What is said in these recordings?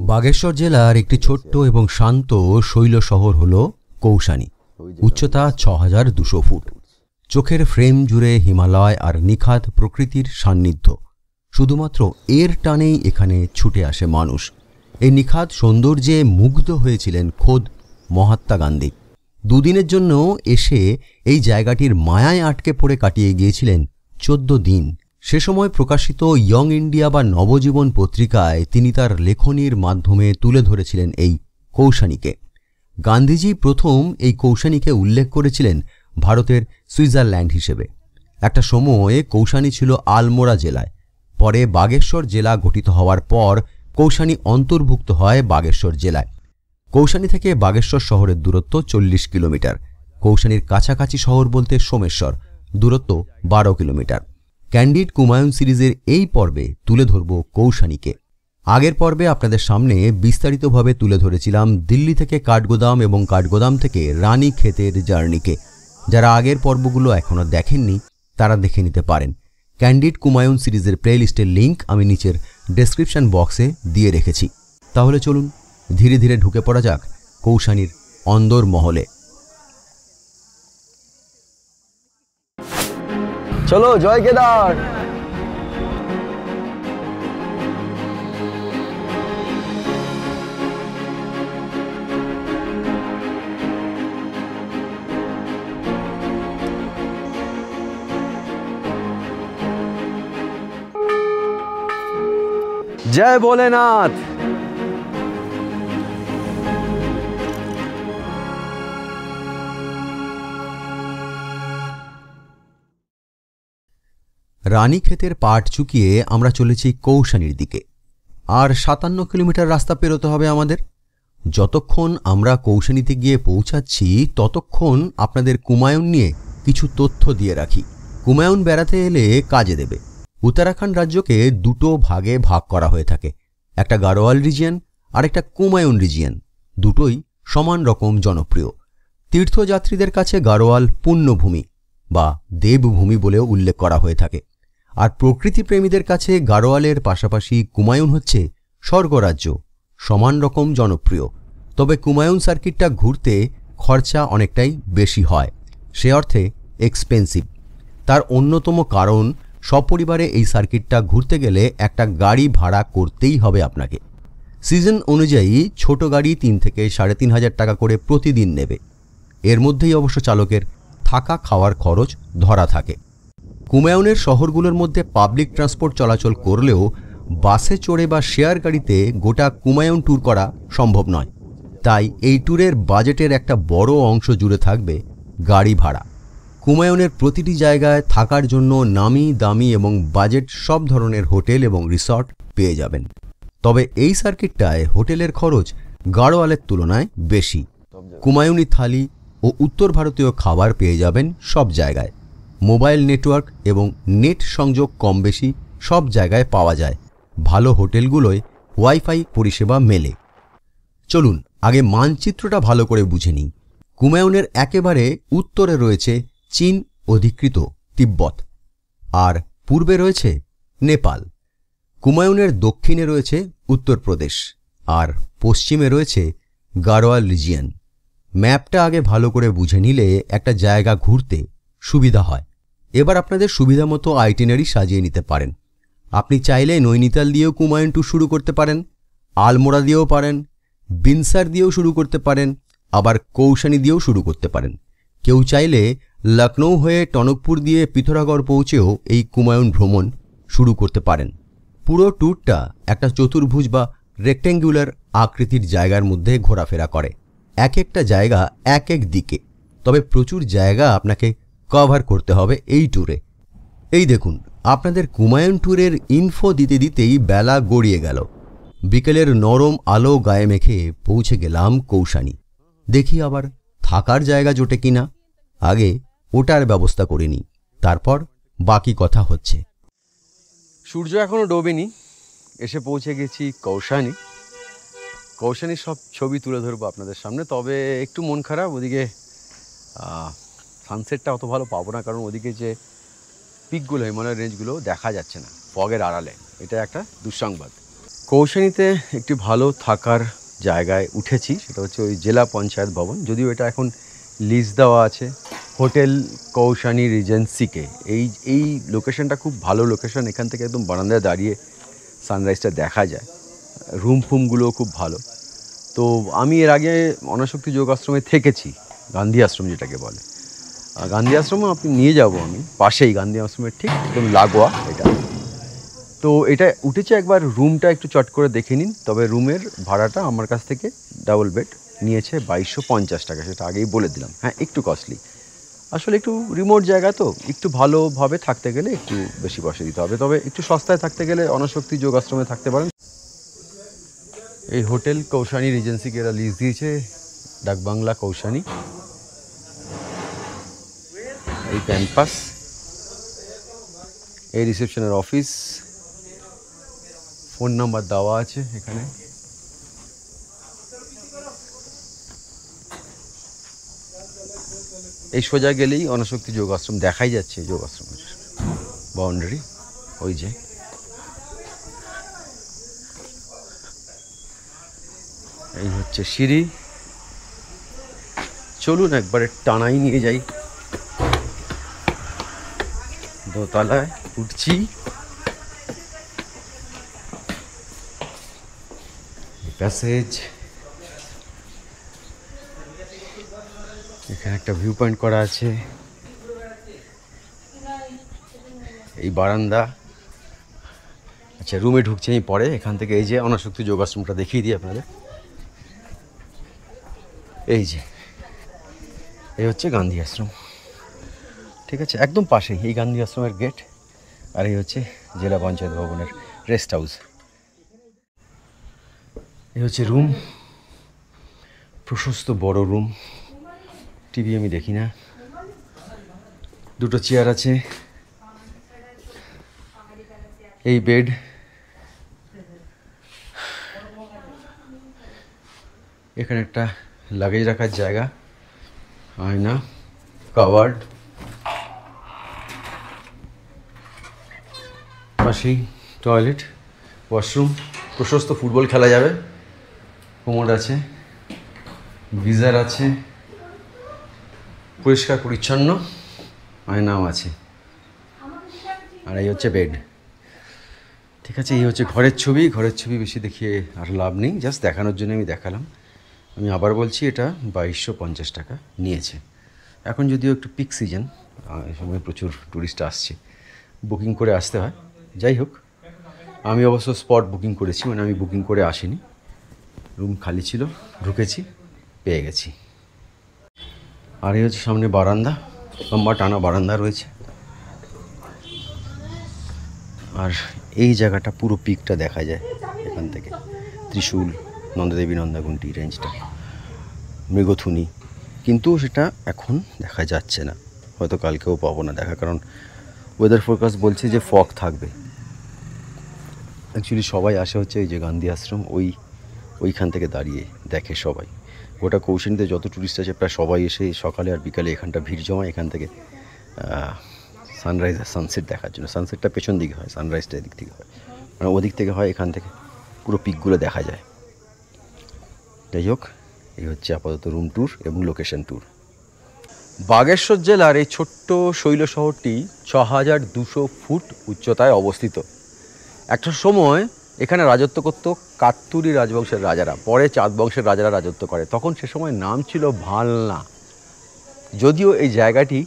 বাগেশ্বর জেলার একটি ছোট্ট এবং শান্ত শৈল শহর হল কৌশানী। উচ্চতা ৬,২০০ ফুট। চোখের ফ্রেম জুড়ে হিমালয় আর নিখাত প্রকৃতির সান্নিধ্য। শুধুমাত্র এর টানেই এখানে ছুটে আসে মানুষ। এই নিখাত সৌন্দর্যে মুগ্ধ হয়েছিলেন খোদ মহাত্মা গান্ধী। দুদিনের জন্য এসে এই জায়গাটির মায়ায় আটকে পড়ে কাটিয়ে গিয়েছিলেন ১৪ দিন। সে সময় প্রকাশিত ইয়ং ইন্ডিয়া বা নবজীবন পত্রিকায় তিনি তার লেখনীর মাধ্যমে তুলে ধরেছিলেন এই কৌশানীকে। গান্ধীজি প্রথম এই কৌশানীকে উল্লেখ করেছিলেন ভারতের সুইজারল্যান্ড হিসেবে। একটা সময়ে কৌশানী ছিল আলমোড়া জেলায়। পরে বাগেশ্বর জেলা গঠিত হওয়ার পর কৌশানী অন্তর্ভুক্ত হয় বাগেশ্বর জেলায়। কৌশানী থেকে বাগেশ্বর শহরের দূরত্ব ৪০ কিলোমিটার। কৌশানীর কাছাকাছি শহর বলতে সোমেশ্বর, দূরত্ব ১২ কিলোমিটার। ক্যান্ডিড কুমায়ুন সিরিজের এই পর্বে তুলে ধরব কৌশানীকে। আগের পর্বে আপনাদের সামনে বিস্তারিতভাবে তুলে ধরেছিলাম দিল্লি থেকে কাঠগোদাম এবং কাঠগোদাম থেকে রানীক্ষেতের জার্নিকে। যারা আগের পর্বগুলো এখনও দেখেননি তারা দেখে নিতে পারেন। ক্যান্ডিড কুমায়ুন সিরিজের প্লেলিস্টের লিঙ্ক আমি নিচের ডেসক্রিপশন বক্সে দিয়ে রেখেছি। তাহলে চলুন ধীরে ধীরে ঢুকে পড়া যাক কৌশানীর অন্দর মহলে। চলো জয় কেদার। জয় ভোলেনাথ। রানীক্ষেতের পাট চুকিয়ে আমরা চলেছি কৌশানীর দিকে। আর ৫৭ কিলোমিটার রাস্তা পেরোতে হবে আমাদের। যতক্ষণ আমরা কৌশানীতে গিয়ে পৌঁছাচ্ছি ততক্ষণ আপনাদের কুমায়ুন নিয়ে কিছু তথ্য দিয়ে রাখি। কুমায়ুন বেড়াতে এলে কাজে দেবে। উত্তরাখণ্ড রাজ্যকে দুটো ভাগে ভাগ করা হয়ে থাকে, একটা গাড়োয়াল রিজিয়ন আর একটা কুমায়ুন রিজিয়ন। দুটোই সমান রকম জনপ্রিয়। তীর্থযাত্রীদের কাছে গাড়োয়াল পুণ্যভূমি বা দেবভূমি বলেও উল্লেখ করা হয়ে থাকে। আর প্রকৃতিপ্রেমীদের কাছে গাড়োয়ালের পাশাপাশি কুমায়ুন হচ্ছে স্বর্গরাজ্য, সমান রকম জনপ্রিয়। তবে কুমায়ুন সার্কিটটা ঘুরতে খরচা অনেকটাই বেশি হয়, সে অর্থে এক্সপেন্সিভ। তার অন্যতম কারণ সপরিবারে এই সার্কিটটা ঘুরতে গেলে একটা গাড়ি ভাড়া করতেই হবে আপনাকে। সিজন অনুযায়ী ছোট গাড়ি ৩ থেকে ৩,৫০০ টাকা করে প্রতিদিন নেবে। এর মধ্যেই অবশ্য চালকের থাকা খাওয়ার খরচ ধরা থাকে। কুমায়ুনের শহরগুলোর মধ্যে পাবলিক ট্রান্সপোর্ট চলাচল করলেও বাসে চড়ে বা শেয়ার গাড়িতে গোটা কুমায়ুন ট্যুর করা সম্ভব নয়। তাই এই ট্যুরের বাজেটের একটা বড় অংশ জুড়ে থাকবে গাড়ি ভাড়া। কুমায়ুনের প্রতিটি জায়গায় থাকার জন্য নামি দামি এবং বাজেট সব ধরনের হোটেল এবং রিসর্ট পেয়ে যাবেন। তবে এই সার্কিটটায় হোটেলের খরচ গাড়োয়ালের তুলনায় বেশি। কুমায়ুনি থালি ও উত্তর ভারতীয় খাবার পেয়ে যাবেন সব জায়গায়। মোবাইল নেটওয়ার্ক এবং নেট সংযোগ কম বেশি সব জায়গায় পাওয়া যায়। ভালো হোটেলগুলোয় ওয়াইফাই পরিষেবা মেলে। চলুন আগে মানচিত্রটা ভালো করে বুঝে নিই। কুমায়ুনের একেবারে উত্তরে রয়েছে চীন অধিকৃত তিব্বত, আর পূর্বে রয়েছে নেপাল। কুমায়ুনের দক্ষিণে রয়েছে উত্তরপ্রদেশ, আর পশ্চিমে রয়েছে গাড়োয়াল রিজিয়ন। ম্যাপটা আগে ভালো করে বুঝে নিলে একটা জায়গা ঘুরতে সুবিধা হয়। এবার আপনাদের সুবিধা মতো আইটিনারি সাজিয়ে নিতে পারেন। আপনি চাইলে নৈনিতাল দিয়েও কুমায়ুন ট্যুর শুরু করতে পারেন, আলমোড়া দিয়েও পারেন, বিনসার দিয়েও শুরু করতে পারেন, আবার কৌশানী দিয়েও শুরু করতে পারেন। কেউ চাইলে লখনৌ হয়ে টনকপুর দিয়ে পিথোরাগড় পৌঁছেও এই কুমায়ুন ভ্রমণ শুরু করতে পারেন। পুরো ট্যুরটা একটা চতুর্ভুজ বা রেক্ট্যাঙ্গুলার আকৃতির জায়গার মধ্যে ঘোরাফেরা করে। এক একটা জায়গা এক এক দিকে, তবে প্রচুর জায়গা আপনাকে কভার করতে হবে এই ট্যুরে। এই দেখুন, আপনাদের কুমায়ুন ট্যুরের ইনফো দিতে দিতেই বেলা গড়িয়ে গেল। বিকেলের নরম আলো গায়ে মেখে পৌঁছে গেলাম কৌশানী। দেখি আবার থাকার জায়গা জোটে কিনা। আগে ওটার ব্যবস্থা করে নিই, তারপর বাকি কথা হচ্ছে। সূর্য এখনো ডোবেনি, এসে পৌঁছে গেছি কৌশানী। কৌশানীর সব ছবি তুলে ধরবো আপনাদের সামনে। তবে একটু মন খারাপ, ওদিকে সানসেটটা অত ভালো পাবো না, কারণ ওদিকে যে পিকগুলো হিমালয়ের রেঞ্জগুলো দেখা যাচ্ছে না ফগের আড়ালে। এটা একটা দুঃসংবাদ। কৌশানীতে একটি ভালো থাকার জায়গায় উঠেছি, সেটা হচ্ছে ওই জেলা পঞ্চায়েত ভবন। যদিও এটা এখন লিজ দেওয়া আছে হোটেল কৌশানী রিজেন্সিকে। এই লোকেশনটা খুব ভালো লোকেশন, এখান থেকে একদম বারান্দায় দাঁড়িয়ে সানরাইজটা দেখা যায়। রুম ফুমগুলোও খুব ভালো। তো আমি এর আগে অনাসক্তি যোগ আশ্রমে থেকেছি, গান্ধী আশ্রম যেটাকে বলে। গান্ধী আশ্রমও আপনি নিয়ে যাব আমি, পাশেই গান্ধী আশ্রমের ঠিক একদম লাগোয়া এটা। তো এটা উঠেছে, একবার রুমটা একটু চট করে দেখে নিন। তবে রুমের ভাড়াটা আমার কাছ থেকে ডাবল বেড নিয়েছে 2250 টাকা, সেটা আগেই বলে দিলাম। হ্যাঁ, একটু কস্টলি, আসলে একটু রিমোট জায়গা তো, একটু ভালোভাবে থাকতে গেলে একটু বেশি পয়সা দিতে হবে। তবে একটু সস্তায় থাকতে গেলে অনাসক্তি যোগ আশ্রমে থাকতে পারেন। এই হোটেল কৌশানী রিজেন্সিকে এরা লিজ দিয়েছে, ডাকবাংলা কৌশানী। এই ক্যাম্পাস, এই রিসেপশনের অফিস, ফোন নাম্বার দেওয়া আছে এখানে। এই সোজা গেলেই অনাসক্তি যোগ আশ্রম দেখাই যাচ্ছে, যোগ আশ্রমের বাউন্ডারি ওই যে। এই হচ্ছে সিঁড়ি, চলুন একবারে টানাই নিয়ে যাই। দোতলায় উঠছি, প্যাসেজ, এখানে একটা ভিউ পয়েন্ট করা আছে, এই বারান্দা। আচ্ছা, রুমে ঢুকছি আমি পরে। এখান থেকে এই যে অনাসক্তি যোগ আশ্রমটা দেখিয়ে দিই আপনাদের। এই যে এই হচ্ছে গান্ধী আশ্রম, ঠিক আছে, একদম পাশেই এই গান্ধী আশ্রমের গেট। আর এই হচ্ছে জেলা পঞ্চায়েত ভবনের রেস্ট হাউস। এই হচ্ছে রুম, প্রশস্ত বড় রুম। টিভি আমি দেখি না। দুটো চেয়ার আছে, এই বেড, এখানে একটা লাগেজ রাখার জায়গা, আয়না, কাভার্ড, পাশেই টয়লেট, ওয়াশরুম, প্রশস্ত ফুটবল খেলা যাবে, কোমোড আছে, গিজার আছে, পরিষ্কার পরিচ্ছন্ন, আয়নাও আছে। আর এই হচ্ছে বেড, ঠিক আছে। এই হচ্ছে ঘরের ছবি। ঘরের ছবি বেশি দেখিয়ে আর লাভ নেই, জাস্ট দেখানোর জন্য আমি দেখালাম। আমি আবার বলছি, এটা 2250 টাকা নিয়েছে। এখন যদিও একটু পিক সিজন, এই সময় প্রচুর টুরিস্ট আসছে, বুকিং করে আসতে হয়। যাই হোক, আমি অবশ্য স্পট বুকিং করেছি, মানে আমি বুকিং করে আসিনি। রুম খালি ছিল, ঢুকেছি, পেয়ে গেছি। আর এই হচ্ছে সামনে বারান্দা, লম্বা টানা বারান্দা রয়েছে। আর এই জায়গাটা পুরো পিকটা দেখা যায় এখান থেকে, ত্রিশূল, নন্দাদেবী, নন্দাগুন্টি রেঞ্জটা, মৃগথুনি। কিন্তু সেটা এখন দেখা যাচ্ছে না, হয়তো কালকেও পাবো না দেখা, কারণ ওয়েদার ফোরকাস্ট বলছে যে ফগ থাকবে। অ্যাকচুয়ালি সবাই আসে হচ্ছে এই যে গান্ধী আশ্রম, ওইখান থেকে দাঁড়িয়ে দেখে সবাই। গোটা কৌশানীতে যত টুরিস্ট আছে প্রায় সবাই এসে সকালে আর বিকালে এখানটা ভিড় জমায়, এখান থেকে সানরাইজ আর সানসেট দেখার জন্য। সানসেটটা পেছন দিকে হয়, সানরাইজটা এদিক থেকে হয়, মানে ওদিক থেকে হয়। এখান থেকে পুরো পিকগুলো দেখা যায়। যাই হোক, এই হচ্ছে আপাতত রুম ট্যুর এবং লোকেশন ট্যুর। বাগেশ্বর জেলার এই ছোট্ট শৈল শহরটি 6200 ফুট উচ্চতায় অবস্থিত। একটা সময় এখানে রাজত্ব করত কাত্তুরি রাজবংশের রাজারা, পরে চাঁদ বংশের রাজারা রাজত্ব করে। তখন সে সময় নাম ছিল ভালনা। যদিও এই জায়গাটি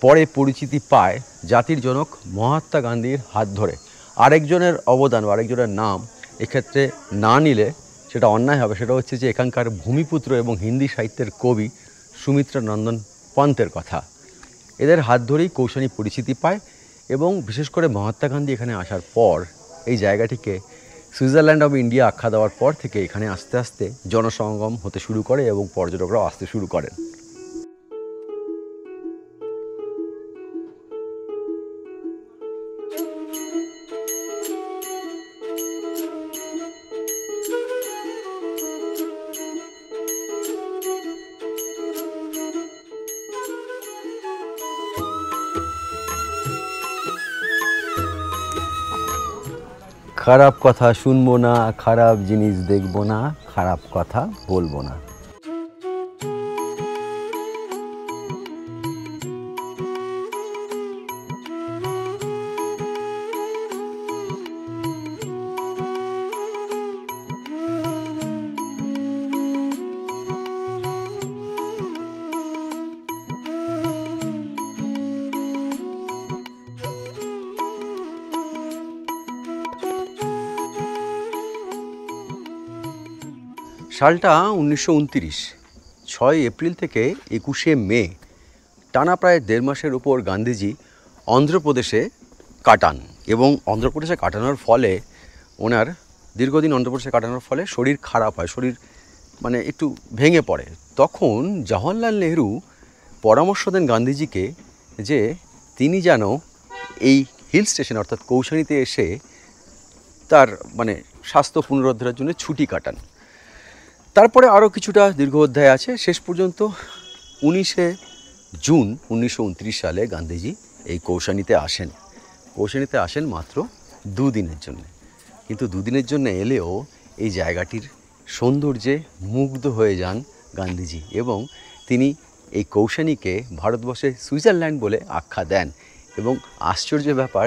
পরে পরিচিতি পায় জাতির জনক মহাত্মা গান্ধীর হাত ধরে। আরেকজনের অবদান বা আরেকজনের নাম এক্ষেত্রে না নিলে সেটা অন্যায় হবে। সেটা হচ্ছে যে এখানকার ভূমিপুত্র এবং হিন্দি সাহিত্যের কবি সুমিত্রা নন্দন পন্তের কথা। এদের হাত ধরেই কৌশানী পরিচিতি পায়, এবং বিশেষ করে মহাত্মা গান্ধী এখানে আসার পর এই জায়গাটিকে সুইজারল্যান্ড অফ ইন্ডিয়া আখ্যা দেওয়ার পর থেকে এখানে আস্তে আস্তে জনসমাগম হতে শুরু করে এবং পর্যটকরাও আসতে শুরু করেন। খারাপ কথা শুনবো না, খারাপ জিনিস দেখবো না, খারাপ কথা বলবো না। সালটা 1929, 6 এপ্রিল থেকে 21শে মে, টানা প্রায় 1.5 মাসের উপর গান্ধীজি অন্ধ্রপ্রদেশে কাটান। এবং অন্ধ্রপ্রদেশে কাটানোর ফলে ওনার দীর্ঘদিন অন্ধ্রপ্রদেশে কাটানোর ফলে শরীর খারাপ হয়, শরীর মানে একটু ভেঙে পড়ে। তখন জওহরলাল নেহরু পরামর্শ দেন গান্ধীজিকে যে তিনি যেন এই হিল স্টেশন অর্থাৎ কৌশানিতে এসে তার মানে স্বাস্থ্য পুনরুদ্ধারের জন্য ছুটি কাটান। তারপরে আরও কিছুটা দীর্ঘ অধ্যায় আছে। শেষ পর্যন্ত 19শে জুন 1929 সালে গান্ধীজি এই কৌশানিতে আসেন। কৌশানিতে আসেন মাত্র 2 দিনের জন্য, কিন্তু 2 দিনের জন্য এলেও এই জায়গাটির সৌন্দর্যে মুগ্ধ হয়ে যান গান্ধীজি এবং তিনি এই কৌশানিকে ভারতবর্ষের সুইজারল্যান্ড বলে আখ্যা দেন। এবং আশ্চর্য ব্যাপার,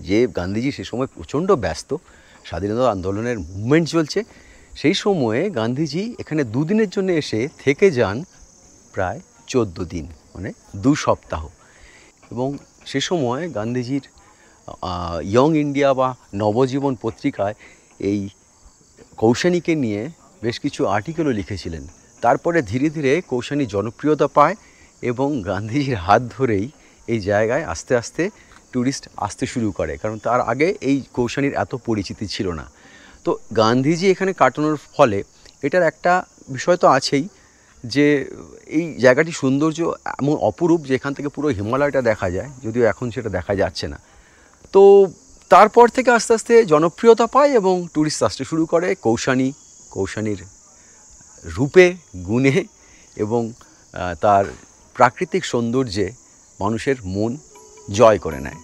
যে গান্ধীজি সে সময় প্রচণ্ড ব্যস্ত, স্বাধীনতা আন্দোলনের মুভমেন্ট চলছে, সেই সময়ে গান্ধীজি এখানে 2 দিনের জন্য এসে থেকে যান প্রায় 14 দিন, মানে 2 সপ্তাহ। এবং সে সময় গান্ধীজির ইয়ং ইন্ডিয়া বা নবজীবন পত্রিকায় এই কৌশানিকে নিয়ে বেশ কিছু আর্টিকেলও লিখেছিলেন। তারপরে ধীরে ধীরে কৌশানি জনপ্রিয়তা পায় এবং গান্ধীজির হাত ধরেই এই জায়গায় আস্তে আস্তে ট্যুরিস্ট আসতে শুরু করে, কারণ তার আগে এই কৌশানির এত পরিচিতি ছিল না। তো গান্ধীজি এখানে কাটানোর ফলে এটার একটা বিষয় তো আছেই যে এই জায়গাটি সৌন্দর্য এমন অপরূপ যে এখান থেকে পুরো হিমালয়টা দেখা যায়, যদিও এখন সেটা দেখা যাচ্ছে না। তো তারপর থেকে আস্তে আস্তে জনপ্রিয়তা পায় এবং ট্যুরিস্ট আসতে শুরু করে কৌশানির রূপে, গুণে এবং তার প্রাকৃতিক সৌন্দর্যে মানুষের মন জয় করে নেয়।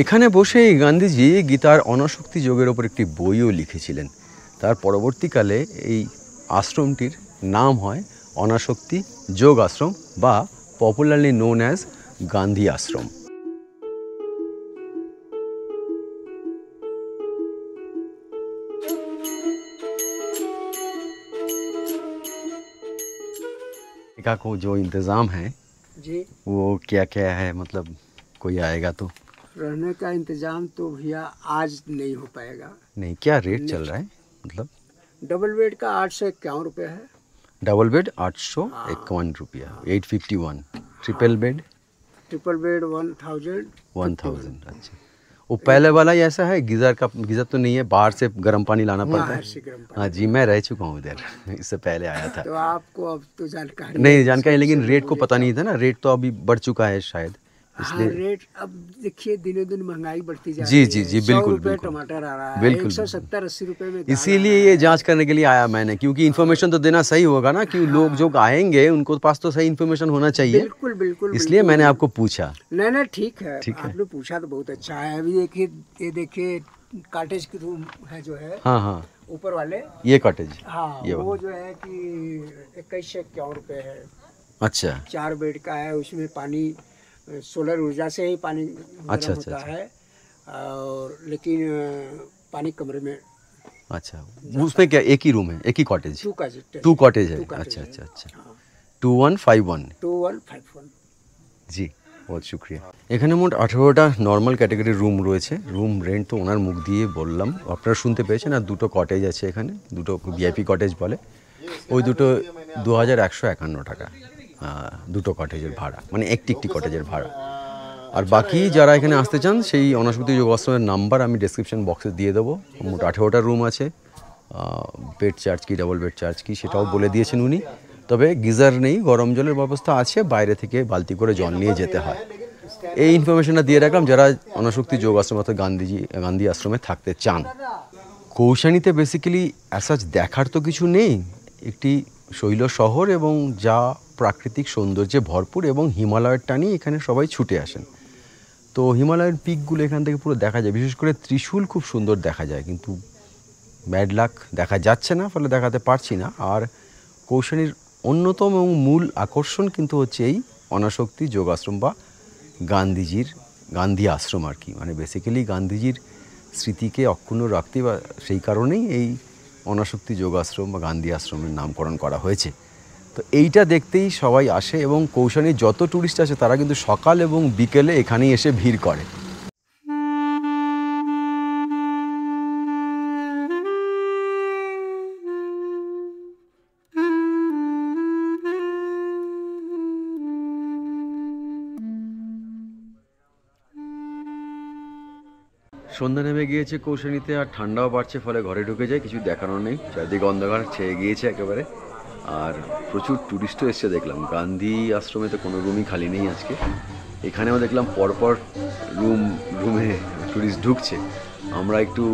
এখানে বসেই গান্ধীজি গীতার অনাসক্তি যোগের ওপর একটি বইও লিখেছিলেন। তার পরবর্তীকালে এই আশ্রমটির নাম হয় অনাসক্তি যোগ আশ্রম বা পপুলারলি নোন অ্যাজ গান্ধী আশ্রম। को जो इंतज़ाम है जी, वो क्या क्या है, मतलब कोई आएगा तो? रहने का इंतजाम तो भैया आज नहीं हो पाएगा। नहीं, क्या रेट चल रहा है, मतलब? डबल बेड का 851 रुपये है। डबल बेड 851 रुपया, 851। Triple bed? Triple bed 1000। 1000। अच्छा, वो पहले वाला ही ऐसा है? गीज़र तो नहीं है, बाहर से गर्म पानी लाना पड़ता है? बाहर से गर्म पानी। हाँ जी, मैं रह चुका हूँ इधर, इससे पहले आया था। तो आपको अब तो जानकारी नहीं जानकारी, लेकिन रेट को पता नहीं था ना, रेट तो अभी बढ़ चुका है शायद, हाँ, इसलिए रेट अब देखिए दिनों दिन महंगाई बढ़ती जा जी रही जी है। जी 100 बिल्कुल रुपए बिल्कुल टमाटर आ रहा है, बिल्कुल 170-80 रुपए में दाल आ इसीलिए रहा ये है। जांच करने के लिए आया मैंने, क्योंकि इन्फॉर्मेशन तो देना सही होगा ना, कि लोग जो आएंगे उनको पास तो सही इन्फॉर्मेशन होना चाहिए, बिल्कुल बिल्कुल इसलिए मैंने बिल्कुल। आपको पूछा। नहीं नहीं ठीक है, ठीक है। आपने पूछा तो बहुत अच्छा है। अभी देखिए, ये देखिए कॉटेज की रूम है जो है हाँ हाँ, ऊपर वाले, ये कॉटेज, हाँ ये वो वाला, जो है कि 2151 रुपये है। अच्छा 4 बेड का है, उसमें पानी सोलर ऊर्जा से ही पानी अच्छा गर्म अच्छा होता अच्छा है, और लेकिन पानी कमरे में अच्छा, उसमें क्या एक ही रूम है, एक ही कॉटेज, 2 का 2 कॉटेज है, टू कॉटेज अच्छा है। अच्छा अच्छा, हाँ 2151 2151। জি, বহুত শুক্রিয়া। এখানে মোট 18টা নর্মাল ক্যাটাগরির রুম রয়েছে। রুম রেন্ট তো ওনার মুখ দিয়ে বললাম, আপনারা শুনতে পেয়েছেন। আর দুটো কটেজ আছে এখানে, দুটো ভিআইপি কটেজ বলে, ওই দুটো 2151 টাকা দুটো কটেজের ভাড়া, মানে একটি একটি কটেজের ভাড়া। আর বাকি যারা এখানে আসতে চান, সেই অনাশক্তি যোগ আশ্রমের নাম্বার আমি ডেসক্রিপশন বক্সে দিয়ে দেবো। মোট 18টা রুম আছে। বেড চার্জ কি, ডাবল বেড চার্জ কি, সেটাও বলে দিয়েছেন উনি। তবে গিজার নেই, গরম জলের ব্যবস্থা আছে, বাইরে থেকে বালতি করে জল নিয়ে যেতে হয়। এই ইনফরমেশনটা দিয়ে রাখলাম যারা অনাশক্তি যোগ আশ্রম অর্থাৎ গান্ধী আশ্রমে থাকতে চান। কৌশানীতে বেসিক্যালি অ্যাসাজ দেখার তো কিছু নেই, একটি শৈল শহর এবং যা প্রাকৃতিক সৌন্দর্যে ভরপুর, এবং হিমালয়ের টানি এখানে সবাই ছুটে আসেন। তো হিমালয়ের পিকগুলো এখান থেকে পুরো দেখা যায়, বিশেষ করে ত্রিশূল খুব সুন্দর দেখা যায়, কিন্তু ব্যাড লাক দেখা যাচ্ছে না, ফলে দেখাতে পারছি না। আর কৌশানীর অন্যতম এবং মূল আকর্ষণ কিন্তু হচ্ছে এই অনাসক্তি যোগাশ্রম বা গান্ধী আশ্রম আর কি, মানে বেসিক্যালি গান্ধীজির স্মৃতিকে অক্ষুণ্ণ রাখতে, বা সেই কারণেই এই অনাসক্তি যোগাশ্রম বা গান্ধী আশ্রমের নামকরণ করা হয়েছে। তো এইটা দেখতেই সবাই আসে, এবং কৌশানীর যত ট্যুরিস্ট আসে তারা কিন্তু সকাল এবং বিকেলে এখানেই এসে ভিড় করে। সন্ধ্যা নেমে গিয়েছে কৌশানীতে, আর ঠান্ডাও বাড়ছে, ফলে ঘরে ঢুকে যায়, কিছু দেখানোর নেই, চারদিকে অন্ধকার ছেয়ে গিয়েছে একেবারে। আর প্রচুর ট্যুরিস্টও এসছে দেখলাম, গান্ধী আশ্রমে তো কোনো রুমই খালি নেই আজকে। এখানেও দেখলাম পরপর রুমে ট্যুরিস্ট ঢুকছে। আমরা একটু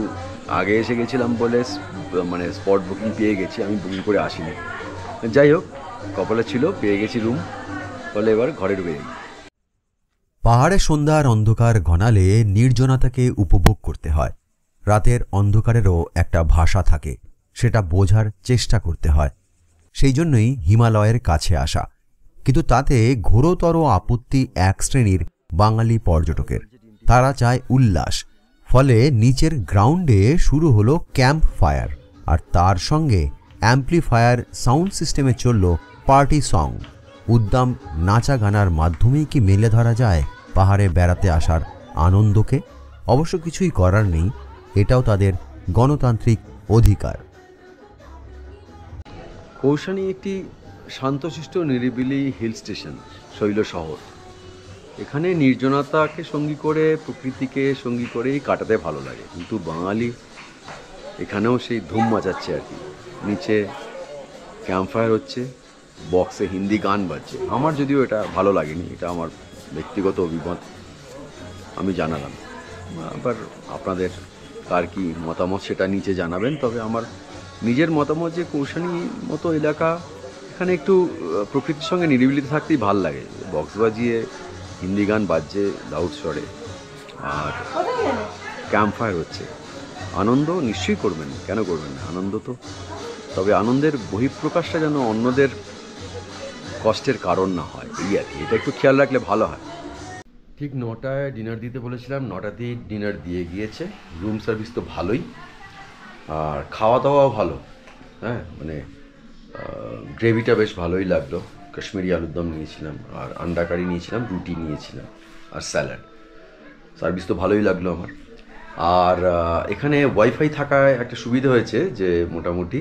আগে এসে গেছিলাম বলে মানে স্পট বুকিং পেয়ে গেছি, আমি বুকিং করে আসিনি। যাই হোক, কপালে ছিল, পেয়ে গেছি রুম, ফলে এবার ঘরে ঢুকে যাই। পাহাড়ে সন্ধ্যার অন্ধকার ঘনালে নির্জনতাকে উপভোগ করতে হয়। রাতের অন্ধকারেরও একটা ভাষা থাকে, সেটা বোঝার চেষ্টা করতে হয়। সেই জন্যই হিমালয়ের কাছে আসা। কিন্তু তাতে ঘোরতর আপত্তি এক শ্রেণীর বাঙালি পর্যটকের। তারা চায় উল্লাস, ফলে নিচের গ্রাউন্ডে শুরু হলো ক্যাম্প ফায়ার, আর তার সঙ্গে অ্যাম্প্লিফায়ার সাউন্ড সিস্টেমে চলল পার্টি সং। উদ্দাম নাচা গানার মাধ্যমেই কি মেলে ধরা যায় পাহাড়ে বেড়াতে আসার আনন্দকে? অবশ্য কিছুই করার নেই, এটাও তাদের গণতান্ত্রিক অধিকার। কৌশানী একটি শান্তশিষ্ট নিরিবিলি হিল স্টেশন, শৈল শহর। এখানে নির্জনতাকে সঙ্গী করে, প্রকৃতিকে সঙ্গী করেই কাটাতে ভালো লাগে। কিন্তু বাঙালি এখানেও সেই ধুম মাচাচ্ছে আর কি। নিচে ক্যাম্প ফায়ার হচ্ছে, বক্সে হিন্দি গান বাজছে। আমার যদিও এটা ভালো লাগেনি, এটা আমার ব্যক্তিগত অভিমত, আমি জানালাম। আবার আপনাদের কার কি মতামত সেটা নিচে জানাবেন। তবে আমার নিজের মতামত যে কৌশানী মতো এলাকা, এখানে একটু প্রকৃতির সঙ্গে নিরিবিলিতে থাকতেই ভাল লাগে। বক্স বাজিয়ে হিন্দি গান বাজছে লাউড স্বরে, আর ক্যাম্প ফায়ার হচ্ছে। আনন্দ নিশ্চয়ই করবেন, কেন করবেন না, আনন্দ তো। তবে আনন্দের বহিঃপ্রকাশটা যেন অন্যদের কষ্টের কারণ না হয়, এই আর কি। এটা একটু খেয়াল রাখলে ভালো হয়। ঠিক 9টায় ডিনার দিতে বলেছিলাম, 9টাতেই ডিনার দিয়ে গিয়েছে। রুম সার্ভিস তো ভালোই, আর খাওয়া দাওয়াও ভালো। হ্যাঁ, মানে গ্রেভিটা বেশ ভালোই লাগলো। কাশ্মীরি আলুর দম নিয়েছিলাম, আর আন্ডা কারি নিয়েছিলাম, রুটি নিয়েছিলাম, আর স্যালাড। সার্ভিস তো ভালোই লাগলো আমার। আর এখানে ওয়াইফাই থাকায় একটা সুবিধা হয়েছে যে মোটামুটি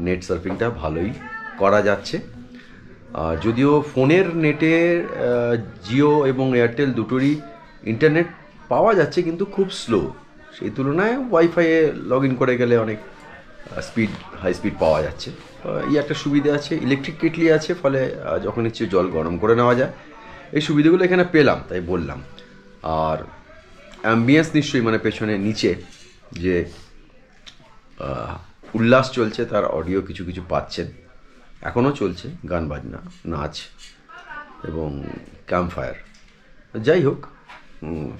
নেট সার্ফিংটা ভালোই করা যাচ্ছে। যদিও ফোনের নেটে জিও এবং এয়ারটেল দুটোরই ইন্টারনেট পাওয়া যাচ্ছে, কিন্তু খুব স্লো। সেই তুলনায় ওয়াইফাইয়ে লগ ইন করে গেলে অনেক হাই স্পিড পাওয়া যাচ্ছে। এই একটা সুবিধা আছে। ইলেকট্রিক কেটলি আছে, ফলে যখন ইচ্ছে জল গরম করে নেওয়া যায়। এই সুবিধাগুলো এখানে পেলাম, তাই বললাম। আর অ্যাম্বিয়েন্স নিশ্চয়ই, মানে পেছনে নিচে যে উল্লাস চলছে তার অডিও কিছু কিছু পাচ্ছেন, এখনও চলছে গান বাজনা, নাচ এবং ক্যাম্প ফায়ার। যাই হোক,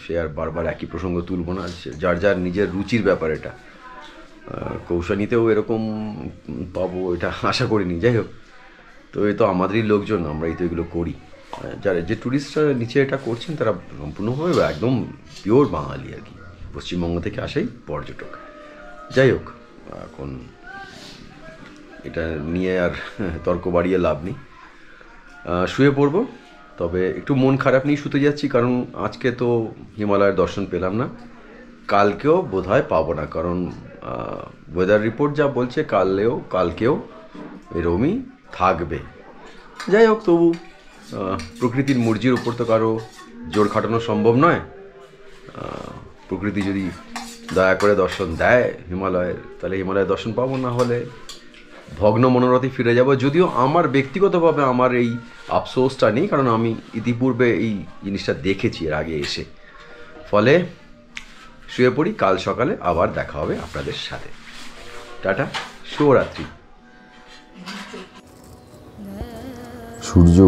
সে আর বারবার একই প্রসঙ্গ তুলব না, যার যার নিজের রুচির ব্যাপার এটা। কৌশানীতেও এরকম পাবো এটা আশা করিনি। যাই হোক, তো এই তো আমাদেরই লোকজন, আমরাই তো এগুলো করি। যারা যে ট্যুরিস্টরা নিচে এটা করছেন তারা সম্পূর্ণভাবে একদম পিওর বাঙালি আর কি, পশ্চিমবঙ্গ থেকে আসেই পর্যটক। যাই হোক, এখন এটা নিয়ে আর তর্ক বাড়িয়ে লাভ নেই, শুয়ে পড়বো। তবে একটু মন খারাপ নিয়ে শুতে যাচ্ছি, কারণ আজকে তো হিমালয়ের দর্শন পেলাম না, কালকেও বোধহয় পাবো না, কারণ ওয়েদার রিপোর্ট যা বলছে কালকেও এরকমই থাকবে। যাই হোক, তবু প্রকৃতির মর্জির উপর তো কারো জোর খাটানো সম্ভব নয়। প্রকৃতি যদি দয়া করে দর্শন দেয় হিমালয়ের, তাহলে হিমালয়ের দর্শন পাবো, না হলে ভগ্ন মনোরথে ফিরে যাব। যদিও আমার ব্যক্তিগতভাবে আমার এই আফসোসটা নেই, কারণ আমি ইতিপূর্বে এই জিনিসটা দেখেছি এর আগে এসে। ফলে শুয়ে পড়ি, কাল সকালে আবার দেখা হবে আপনাদের সাথে। টাটা, শুভরাত্রি। সূর্য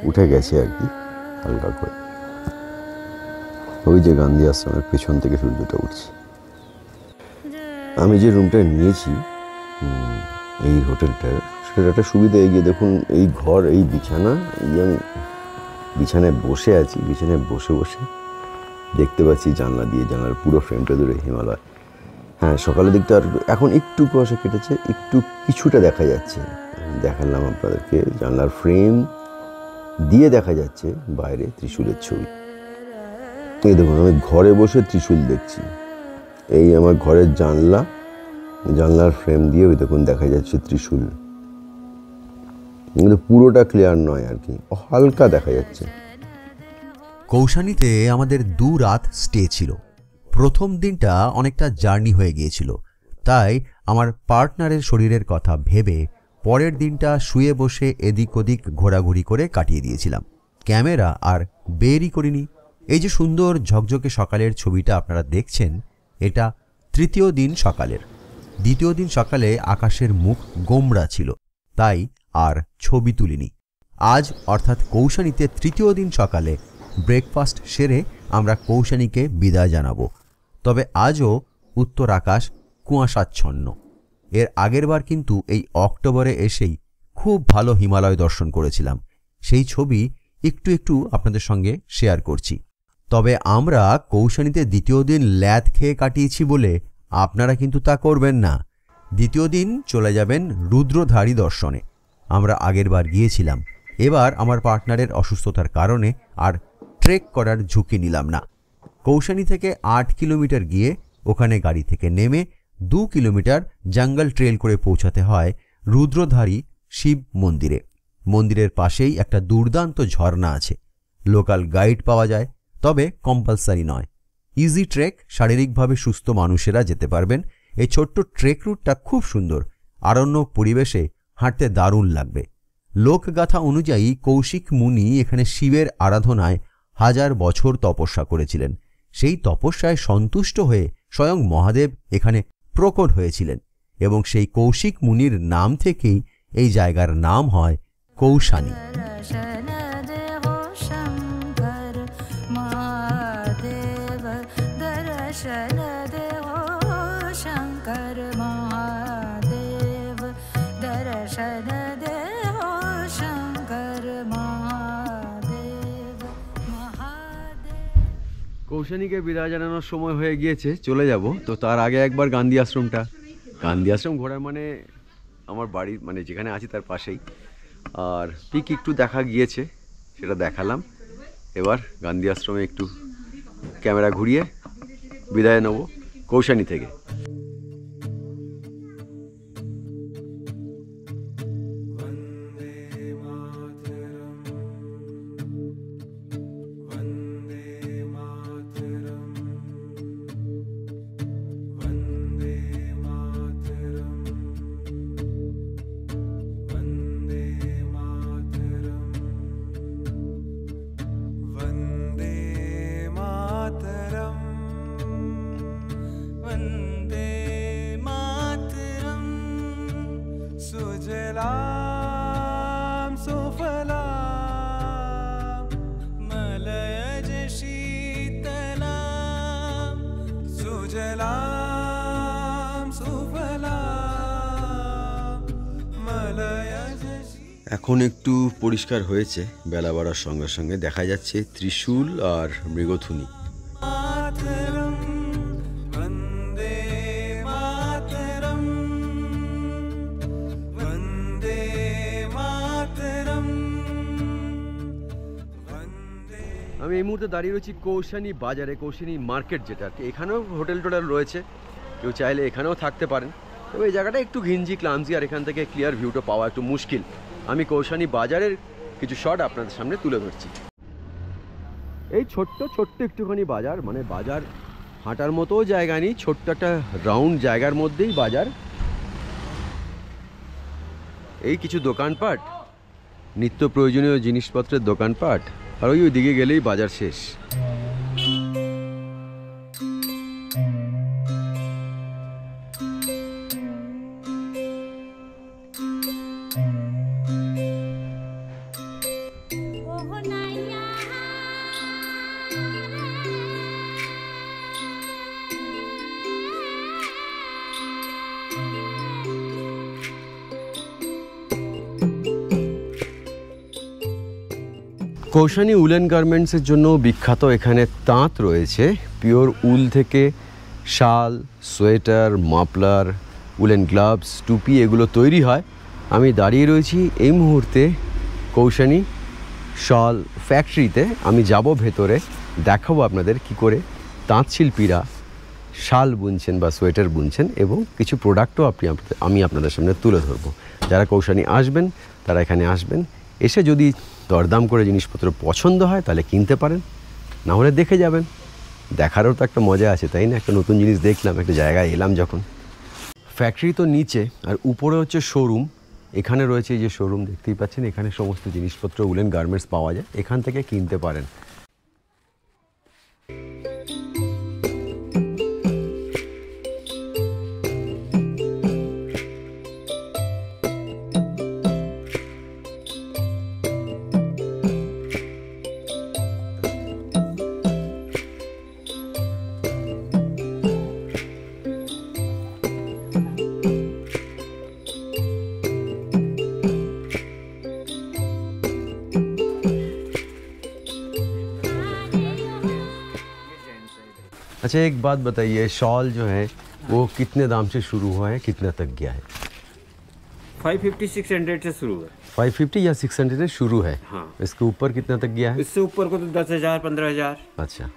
উঠে গেছে আর কি হালকা করে, ওই যে গান্ধী আশ্রমের পেছন থেকে সূর্যটা উঠছে। আমি যে রুমটা নিয়েছি এই হোটেলটার, সেটার একটা সুবিধা এগিয়ে দেখুন, এই ঘর, এই বিছানা, এই আমি বিছানায় বসে আছি, বিছানায় বসে বসে দেখতে পাচ্ছি জানলা দিয়ে, জানলার পুরো ফ্রেমটা ধরে হিমালয়। হ্যাঁ, সকালের দিকটা আর এখন একটু কুয়াশা কেটেছে, একটু কিছুটা দেখা যাচ্ছে। দেখালাম আপনাদেরকে, জানলার ফ্রেম দিয়ে দেখা যাচ্ছে বাইরে ত্রিশূলের ছবি। এই দেখুন, আমি ঘরে বসে ত্রিশূল দেখছি, এই আমার ঘরের জানলার ফ্রেম দিয়ে ওই দেখুন দেখা যাচ্ছে ত্রিশূল, কিন্তু পুরোটা ক্লিয়ার নয় আর কি, হালকা দেখা যাচ্ছে। কৌশানীতে আমাদের 2 রাত স্টে ছিল। প্রথম দিনটা অনেকটা জার্নি হয়ে গিয়েছিল, তাই আমার পার্টনারের শরীরের কথা ভেবে পরের দিনটা শুয়ে বসে এদিক ওদিক ঘোরাঘুরি করে কাটিয়ে দিয়েছিলাম। ক্যামেরা আর বেরই করিনি। এই যে সুন্দর ঝকঝকে সকালের ছবিটা আপনারা দেখছেন, এটা তৃতীয় দিন সকালের। দ্বিতীয় দিন সকালে আকাশের মুখ গোমড়া ছিল, তাই আর ছবি তুলিনি। আজ অর্থাৎ কৌশানীতে তৃতীয় দিন সকালে ব্রেকফাস্ট সেরে আমরা কৌশানীকে বিদায় জানাবো। তবে আজও উত্তর আকাশ কুয়াশাচ্ছন্ন। এর আগেরবার কিন্তু এই অক্টোবরে এসেই খুব ভালো হিমালয় দর্শন করেছিলাম, সেই ছবি একটু একটু আপনাদের সঙ্গে শেয়ার করছি। তবে আমরা কৌশানীতে দ্বিতীয় দিন ল্যাদ খেয়ে কাটিয়েছি বলে আপনারা কিন্তু তা করবেন না। দ্বিতীয় দিন চলে যাবেন রুদ্রধারী দর্শনে। আমরা আগেরবার গিয়েছিলাম, এবার আমার পার্টনারের অসুস্থতার কারণে আর ট্রেক করার ঝুঁকি নিলাম না। কৌশানী থেকে 8 কিলোমিটার গিয়ে ওখানে গাড়ি থেকে নেমে 2 কিলোমিটার জঙ্গল ট্রেল করে পৌঁছাতে হয় রুদ্রধারী শিব মন্দিরে। মন্দিরের পাশেই একটা দুর্দান্ত ঝর্ণা আছে, লোকাল গাইড পাওয়া যায়, তবে কম্পালসারি নয়। ইজি ট্রেক, শারীরিকভাবে সুস্থ মানুষেরা যেতে পারবেন। এই ছোট্ট ট্রেক রুটটা খুব সুন্দর, আরণ্যক পরিবেশে হাঁটতে দারুণ লাগবে। লোকগাথা অনুযায়ী কৌশিক মুনি এখানে শিবের আরাধনায় 1000 বছর তপস্যা করেছিলেন। সেই তপস্যায় সন্তুষ্ট হয়ে স্বয়ং মহাদেব এখানে প্রকট হয়েছিলেন, এবং সেই কৌশিক মুনির নাম থেকেই এই জায়গার নাম হয় কৌশানী। কৌশানীকে বিদায় জানানোর সময় হয়ে গিয়েছে, চলে যাব। তো তার আগে একবার গান্ধী আশ্রম ঘোরার, মানে আমার বাড়ির, মানে যেখানে আছি তার পাশেই, আর পিক একটু দেখা গিয়েছে, সেটা দেখালাম। এবার গান্ধী আশ্রমে একটু ক্যামেরা ঘুরিয়ে বিদায় নেব কৌশানী থেকে। এখন একটু পরিষ্কার হয়েছে, বেলা বাড়ার সঙ্গে সঙ্গে দেখা যাচ্ছে ত্রিশূল আর মৃগথুনি। আমি এই মুহূর্তে দাঁড়িয়ে রয়েছি কৌশানী বাজারে, কৌশানী মার্কেট যেটা আর কি। এখানেও হোটেল টোটেল রয়েছে, কেউ চাইলে এখানেও থাকতে পারেন। তবে এই জায়গাটা একটু ঘিঞ্জি ক্লামজি, আর এখান থেকে ক্লিয়ার ভিউটা পাওয়া একটু মুশকিল। আমি কৌশানী বাজারের কিছু শট আপনাদের সামনে তুলে ধরছি। এই ছোট্ট একটুখানি বাজার, মানে বাজার হাঁটার মতো জায়গা নেই, ছোট্ট একটা রাউন্ড জায়গার মধ্যেই বাজার। এই কিছু দোকানপাট, নিত্য প্রয়োজনীয় জিনিসপত্রের দোকানপাট, আর ওই দিকে গেলেই বাজার শেষ। কৌশানী উলেন গার্মেন্টসের জন্য বিখ্যাত। এখানে তাঁত রয়েছে, পিওর উল থেকে শাল, সোয়েটার, মাফলার, উলেন গ্লাভস, টুপি এগুলো তৈরি হয়। আমি দাঁড়িয়ে রয়েছি এই মুহূর্তে কৌশানী শাল ফ্যাক্টরিতে। আমি যাব ভেতরে, দেখাবো আপনাদের কি করে তাঁত শিল্পীরা শাল বুনছেন বা সোয়েটার বুনছেন, এবং কিছু প্রোডাক্টও আমি আপনাদের সামনে তুলে ধরবো। যারা কৌশানী আসবেন তারা এখানে আসবেন, এসে যদি দরদাম করে জিনিসপত্র পছন্দ হয় তাহলে কিনতে পারেন, না হলে দেখে যাবেন। দেখারও তো একটা মজা আছে, তাই না? একটা নতুন জিনিস দেখলাম, একটা জায়গায় এলাম যখন। ফ্যাক্টরি তো নিচে, আর উপরে হচ্ছে শোরুম। এখানে রয়েছে এই যে শোরুম দেখতেই পাচ্ছেন, এখানে সমস্ত জিনিসপত্র উলেন গার্মেন্টস পাওয়া যায়, এখান থেকে কিনতে পারেন। अच्छा, एक बात बताइए, शॉल जो है वो कितने दाम से शुरू हुआ है, कितना तक गया है? 550-600 से शुरू है। 550 या 600 से शुरू है। हाँ। इसके ऊपर कितना तक गया है? इससे ऊपर को तो 10,000-15,000। अच्छा,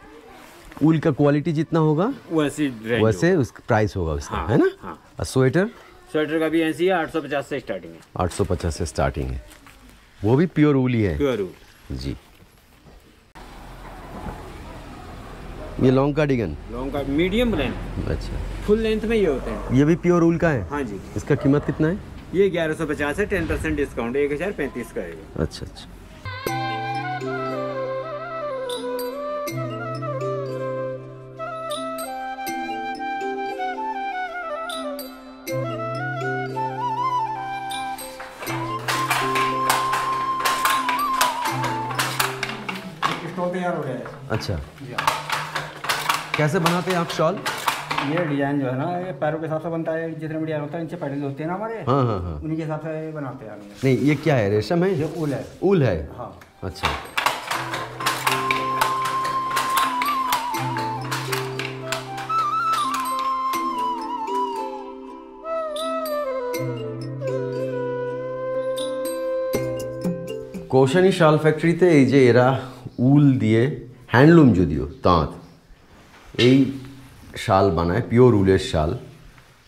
ऊल का क्वालिटी जितना होगा वैसे उसका प्राइस होगा उसका। हाँ, है ना? हाँ। और स्वेटर का भी ऐसी है, 850 से स्टार्टिंग है। 850 से स्टार्टिंग है, वो भी प्योर ऊल ही है। प्योर ऊल जी। ये लॉन्ग कार्डिगन, लॉन्ग का मीडियम लेंथ, अच्छा फुल लेंथ में ये होते हैं। ये भी प्योर ऊल का है? हाँ जी। इसका कीमत कितना है? ये 1150 है, 10% डिस्काउंट 1035 का है। अच्छा अच्छा। स्टॉल तैयार हो गया है। अच्छा, कैसे बनाते हैं आप शॉल? ये डिजाइन जो है ना, ये पैरों के हिसाब से बनता है। जितने भी डिजाइन होता है, नीचे पैटर्न होते हैं ना हमारे, हाँ हाँ हाँ। उन्हीं के हिसाब से बनाते हैं। नहीं, ये क्या है, रेशम है? ये ऊल है। ऊल है? हाँ। अच्छा। কৌশানী শাল ফ্যাক্টরিতে এই যে এরা উল দিয়ে, হ্যান্ডলুম যদিও, তাঁত, এই শাল বানায়, পিওর উলের শাল।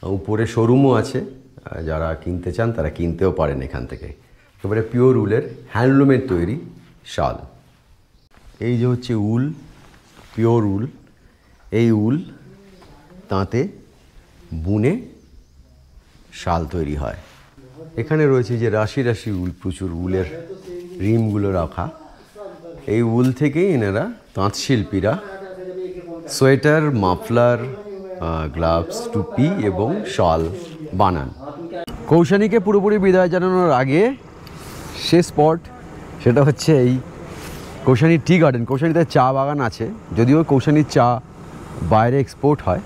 উপরে শোরুমও আছে, যারা কিনতে চান তারা কিনতেও পারেন এখান থেকে। এবারে পিওর উলের হ্যান্ডলুমের তৈরি শাল। এই যে হচ্ছে উল, পিওর উল। এই উল তাঁতে বুনে শাল তৈরি হয়। এখানে রয়েছে যে রাশি রাশি উল, প্রচুর উলের রিমগুলো রাখা। এই উল থেকেই এনারা তাঁত শিল্পীরা সোয়েটার, মাফলার, গ্লাভস, টুপি এবং শাল বানান। কৌশানীকে পুরোপুরি বিদায় জানানোর আগে সে স্পট, সেটা হচ্ছে এই কৌশানী টি গার্ডেন। কৌশানীতে চা বাগান আছে, যদিও কৌশানীর চা বাইরে এক্সপোর্ট হয়,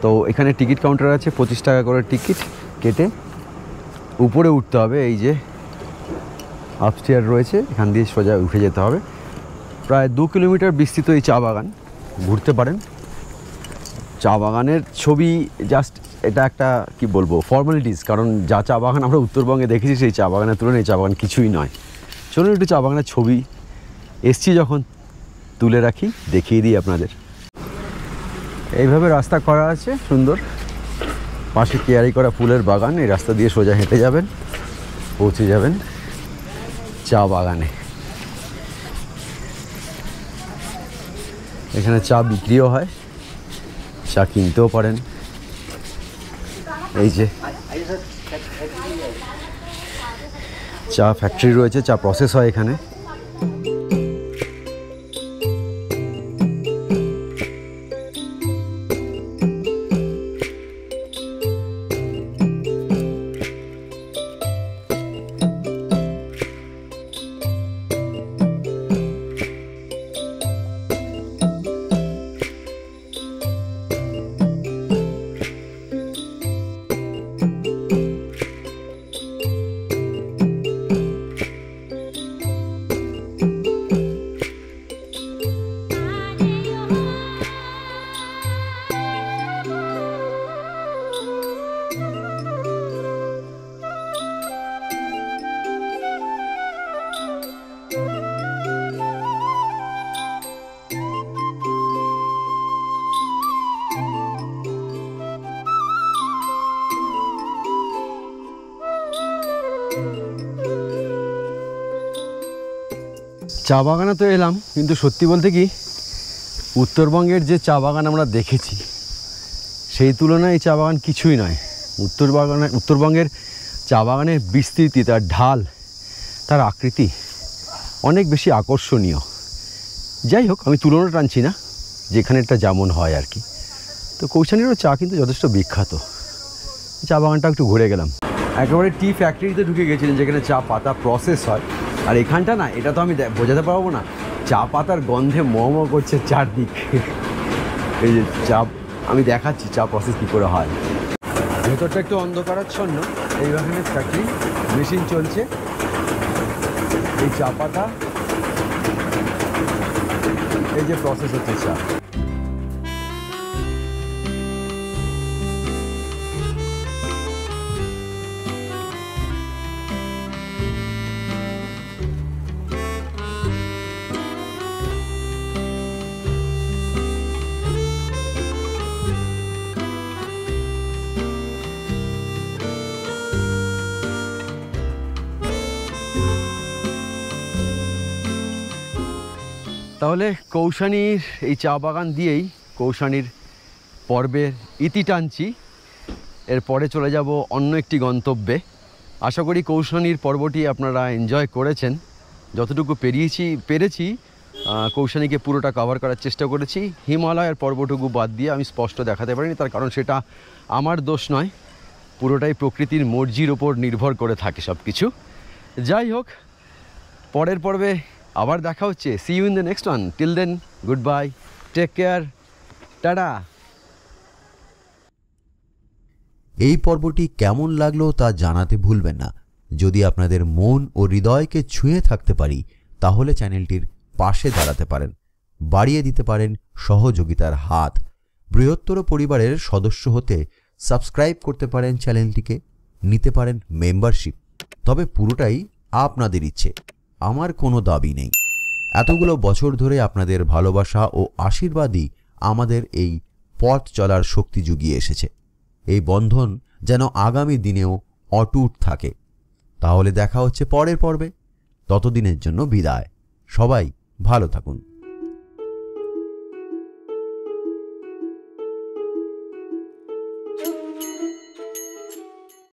তো এখানে টিকিট কাউন্টার আছে, 25 টাকা করে টিকিট কেটে উপরে উঠতে হবে। এই যে আপস্টেয়ার রয়েছে, এখান দিয়ে সোজা উঠে যেতে হবে। প্রায় 2 কিলোমিটার বিস্তৃত এই চা বাগান, ঘুরতে পারেন। চা বাগানের ছবি জাস্ট এটা একটা কি বলবো ফর্মালিটিস, কারণ যা চা বাগান আমরা উত্তরবঙ্গে দেখেছি সেই চা বাগানের তুলনায় এই চা বাগান কিছুই নয়। চলুন একটু চা বাগানের ছবি এসছি যখন তুলে রাখি, দেখিয়ে দিই আপনাদের। এইভাবে রাস্তা করা আছে সুন্দর, পাশে কেয়ারি করা ফুলের বাগান। এই রাস্তা দিয়ে সোজা হেঁটে যাবেন, পৌঁছে যাবেন চা বাগানে। এখানে চা বিক্রিও হয়, চা কিনতেও পারেন। এই যে চা ফ্যাক্টরি রয়েছে, চা প্রসেস হয় এখানে। চা বাগানে তো এলাম, কিন্তু সত্যি বলতে কি উত্তরবঙ্গের যে চা বাগান আমরা দেখেছি সেই তুলনায় এই চা বাগান কিছুই নয়। উত্তরবঙ্গের চা বাগানের বিস্তৃতি, তার ঢাল, তার আকৃতি অনেক বেশি আকর্ষণীয়। যাই হোক, আমি তুলনা টানছি না, যেখানেরটা যেমন হয় আর কি। তো কৌশানীরও চা কিন্তু যথেষ্ট বিখ্যাত। চা বাগানটা একটু ঘুরে গেলাম। একেবারে টি ফ্যাক্টরিতে ঢুকে গেছিলেন, যেখানে চা পাতা প্রসেস হয়। আর এখানটা না, এটা তো আমি বোঝাতে পারবো না, চা পাতার গন্ধে ম করছে চারদিক। এই যে চা আমি দেখাচ্ছি চা প্রসেস কী করে হয়। ভেতরটা একটু অন্ধকারাচ্ছন্ন। এই বাগানে ফ্যাক্টরি, মেশিন চলছে। এই চা পাতা, এই যে প্রসেস হচ্ছে চা। তাহলে কৌশানীর এই চা বাগান দিয়েই কৌশানীর পর্বের ইতি টানছি। এরপরে চলে যাব অন্য একটি গন্তব্যে। আশা করি কৌশানীর পর্বটি আপনারা এনজয় করেছেন। যতটুকু পেরেছি কৌশানীকে পুরোটা কভার করার চেষ্টা করেছি। হিমালয়ের পর্বটুকু বাদ দিয়ে আমি স্পষ্ট দেখাতে পারিনি, তার কারণ সেটা আমার দোষ নয়, পুরোটাই প্রকৃতির মর্জির ওপর নির্ভর করে থাকে সব কিছু। যাই হোক, পরের পর্বে আবার দেখা হচ্ছে। See you in the next one. Till then, goodbye, take care, tata. এই পর্বটি কেমন লাগলো তা জানাতে ভুলবেন না। যদি আপনাদের মন ও হৃদয়কে ছুঁয়ে থাকতে পারি, তাহলে চ্যানেলটির পাশে দাঁড়াতে পারেন, বাড়িয়ে দিতে পারেন সহযোগিতার হাত। বৃহত্তর পরিবারের সদস্য হতে সাবস্ক্রাইব করতে পারেন চ্যানেলটিকে, নিতে পারেন মেম্বারশিপ। তবে পুরোটাই আপনাদের ইচ্ছে, আমার কোনো দাবি নেই। এতগুলো বছর ধরে আপনাদের ভালোবাসা ও আশীর্বাদই আমাদের এই পথ চলার শক্তি জুগিয়ে এসেছে। এই বন্ধন যেন আগামী দিনেও অটুট থাকে। তাহলে দেখা হচ্ছে পরের পর্বে। ততদিনের জন্য বিদায়। সবাই ভালো থাকুন।